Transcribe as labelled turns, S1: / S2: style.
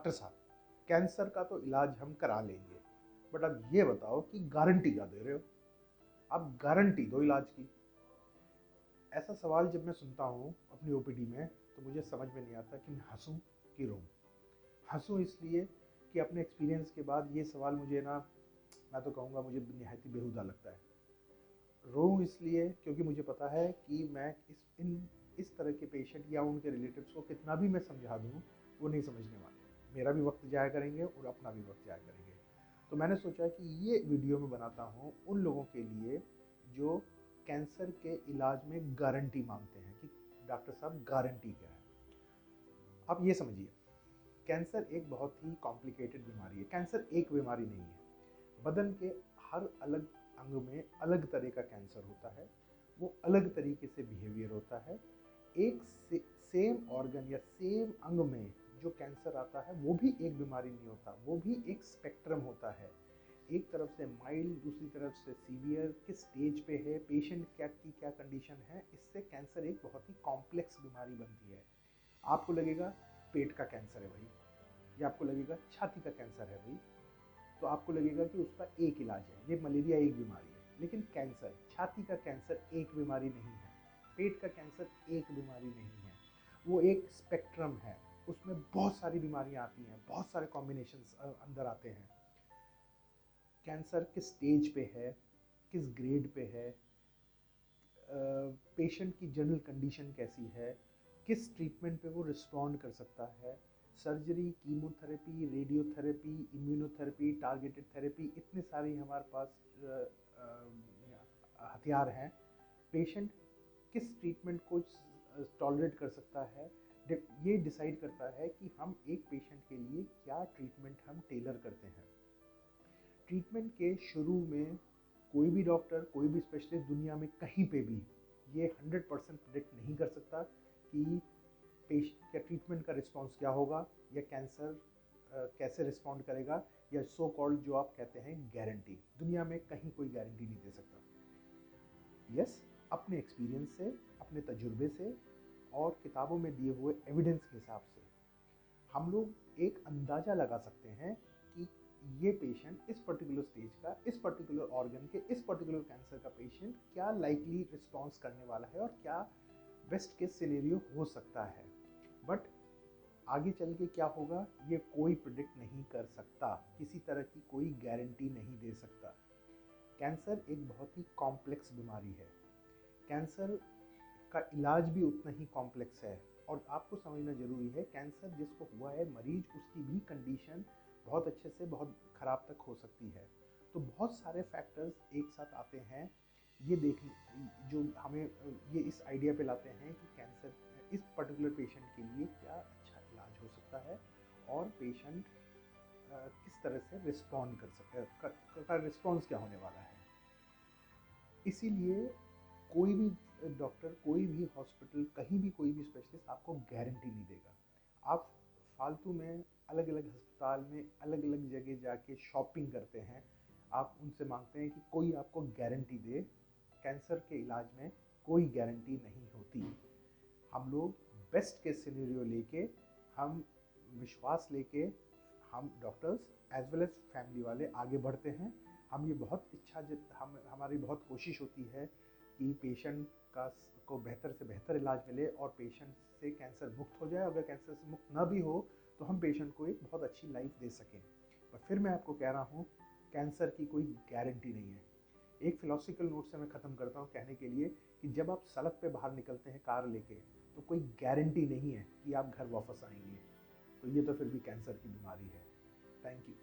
S1: Doctor साहब cancer का तो इलाज हम करा लेंगे, बट अब ये बताओ कि गारंटी क्या दे रहे हो, आप गारंटी दो इलाज की। ऐसा सवाल जब मैं सुनता हूँ अपनी ओपीडी में तो मुझे समझ में नहीं आता कि मैं हंसूं कि रोऊं। हंसूं इसलिए कि अपने एक्सपीरियंस के बाद ये सवाल मुझे ना, मैं तो कहूँगा मुझे निहायत ही बेहुदा लगता है। रोऊं इसलिए क्योंकि मुझे पता है कि मैं इस तरह के पेशेंट या उनके रिलेटिव्स को कितना भी मैं समझा दूँ वो नहीं समझने वाले, मेरा भी वक्त जाया करेंगे और अपना भी वक्त जाया करेंगे। तो मैंने सोचा कि ये वीडियो मैं बनाता हूँ उन लोगों के लिए जो कैंसर के इलाज में गारंटी मांगते हैं कि डॉक्टर साहब गारंटी क्या है। आप ये समझिए, कैंसर एक बहुत ही कॉम्प्लिकेटेड बीमारी है। कैंसर एक बीमारी नहीं है, बदन के हर अलग अंग में अलग तरह का कैंसर होता है, वो अलग तरीके से बिहेवियर होता है। एक सेम ऑर्गन या सेम अंग में जो कैंसर आता है वो भी एक बीमारी नहीं होता, वो भी एक स्पेक्ट्रम होता है। एक तरफ से माइल्ड, दूसरी तरफ से सीवियर, किस स्टेज पे है पेशेंट, क्या कंडीशन है, इससे कैंसर एक बहुत ही कॉम्प्लेक्स बीमारी बनती है। आपको लगेगा पेट का कैंसर है भाई, या आपको लगेगा छाती का कैंसर है भाई, तो आपको लगेगा कि उसका एक इलाज है, ये मलेरिया एक बीमारी है। लेकिन कैंसर, छाती का कैंसर एक बीमारी नहीं है, पेट का कैंसर एक बीमारी नहीं है, वो एक स्पेक्ट्रम है। उसमें बहुत सारी बीमारियां आती हैं, बहुत सारे कॉम्बिनेशंस अंदर आते हैं। कैंसर किस स्टेज पे है, किस ग्रेड पे है, पेशेंट की जनरल कंडीशन कैसी है, किस ट्रीटमेंट पे वो रिस्पॉन्ड कर सकता है, surgery, chemotherapy, radiotherapy, immunotherapy, targeted therapy, इतने सारे हमारे पास हथियार हैं। पेशेंट किस ट्रीटमेंट को टॉलरेट कर सकता है, ये डिसाइड करता है कि हम एक पेशेंट के लिए क्या ट्रीटमेंट हम टेलर करते हैं। ट्रीटमेंट के शुरू में कोई भी डॉक्टर, कोई भी स्पेशलिस्ट दुनिया में कहीं पे भी ये 100% प्रेडिक्ट नहीं कर सकता कि पेशेंट का ट्रीटमेंट का रिस्पांस क्या होगा, या कैंसर कैसे रिस्पॉन्ड करेगा, या सो कॉल्ड जो आप कहते हैं गारंटी। दुनिया में कहीं कोई गारंटी नहीं दे सकता। यस, अपने एक्सपीरियंस से, अपने तजुर्बे से और किताबों में दिए हुए एविडेंस के हिसाब से हम लोग एक अंदाज़ा लगा सकते हैं कि ये पेशेंट इस पर्टिकुलर स्टेज का, इस पर्टिकुलर ऑर्गन के, इस पर्टिकुलर कैंसर का पेशेंट क्या लाइकली रिस्पॉन्स करने वाला है और क्या बेस्ट केस सिनेरियो हो सकता है। बट आगे चल के क्या होगा ये कोई प्रिडिक्ट नहीं कर सकता, किसी तरह की कोई गारंटी नहीं दे सकता। कैंसर एक बहुत ही कॉम्प्लेक्स बीमारी है, कैंसर का इलाज भी उतना ही कॉम्प्लेक्स है। और आपको समझना ज़रूरी है, कैंसर जिसको हुआ है मरीज, उसकी भी कंडीशन बहुत अच्छे से बहुत ख़राब तक हो सकती है। तो बहुत सारे फैक्टर्स एक साथ आते हैं, ये देखने जो हमें ये इस आइडिया पे लाते हैं कि कैंसर इस पर्टिकुलर पेशेंट के लिए क्या अच्छा इलाज हो सकता है और पेशेंट किस तरह से रिस्पॉन्ड कर सकता है, रिस्पॉन्स क्या होने वाला है। इसीलिए कोई भी डॉक्टर, कोई भी हॉस्पिटल, कहीं भी कोई भी स्पेशलिस्ट आपको गारंटी नहीं देगा। आप फालतू में अलग अलग अस्पताल में अलग अलग जगह जाके शॉपिंग करते हैं, आप उनसे मांगते हैं कि कोई आपको गारंटी दे। कैंसर के इलाज में कोई गारंटी नहीं होती। हम लोग बेस्ट केस सिनेरियो लेके, हम विश्वास लेके, हम doctors as well as family वाले आगे बढ़ते हैं। हम ये बहुत हमारी बहुत कोशिश होती है कि पेशेंट को बेहतर से बेहतर इलाज मिले और पेशेंट से कैंसर मुक्त हो जाए। अगर कैंसर से मुक्त ना भी हो तो हम पेशेंट को एक बहुत अच्छी लाइफ दे सकें। पर फिर मैं आपको कह रहा हूँ, कैंसर की कोई गारंटी नहीं है। एक फिलोसफिकल नोट से मैं ख़त्म करता हूँ कहने के लिए कि जब आप सड़क पे बाहर निकलते हैं कार लेके, तो कोई गारंटी नहीं है कि आप घर वापस आएंगे। तो ये तो फिर भी कैंसर की बीमारी है। Thank you.